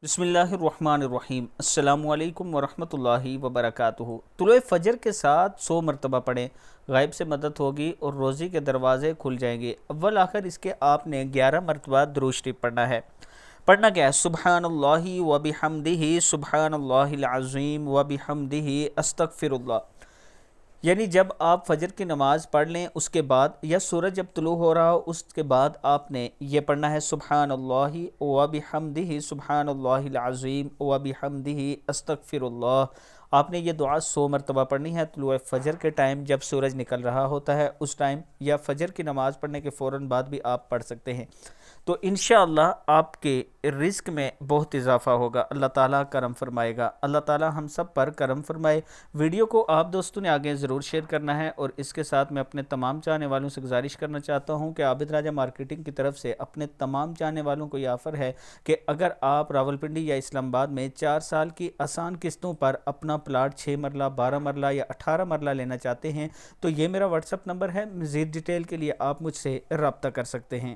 بسم اللہ الرحمن الرحیم۔ السلام علیکم ورحمۃ اللہ وبرکاتہ۔ طلوع فجر کے ساتھ 100 مرتبہ پڑھیں، غیب سے مدد ہوگی اور روزی کے دروازے کھل جائیں گے۔ اول آخر اس کے آپ نے 11 مرتبہ درود شریف پڑھنا ہے۔ پڑھنا کیا ہے؟ سبحان اللہ وبحمدہ، سبحان اللہ العظیم وبحمدہ، استغفر اللہ۔ یعنی جب آپ فجر کی نماز پڑھ لیں اس کے بعد، یا سورج جب طلوع ہو رہا ہو اس کے بعد آپ نے یہ پڑھنا ہے سبحان اللہ وبحمدہ، سبحان اللہ العظیم وبحمدہ، استغفر اللہ۔ آپ نے یہ دعا 100 مرتبہ پڑھنی ہے طلوع فجر کے ٹائم جب سورج نکل رہا ہوتا ہے اس ٹائم، یا فجر کی نماز پڑھنے کے فوراً بعد بھی آپ پڑھ سکتے ہیں۔ تو انشاءاللہ آپ کے رزق میں بہت اضافہ ہوگا، اللہ تعالیٰ کرم فرمائے گا۔ اللہ تعالیٰ ہم سب پر کرم فرمائے۔ ویڈیو کو آپ دوستوں نے آگے ضرور شیئر کرنا ہے، اور اس کے ساتھ میں اپنے تمام چاہنے والوں سے گزارش کرنا چاہتا ہوں کہ عابد راجہ مارکیٹنگ کی طرف سے اپنے تمام چاہنے والوں کو یہ آفر ہے کہ اگر آپ راولپنڈی یا اسلام آباد میں 4 سال کی آسان قسطوں پر اپنا پلاٹ 6 مرلہ، 12 مرلہ یا 18 مرلہ لینا چاہتے ہیں تو یہ میرا واٹس ایپ نمبر ہے، مزید ڈیٹیل کے لیے آپ مجھ سے رابطہ کر سکتے ہیں۔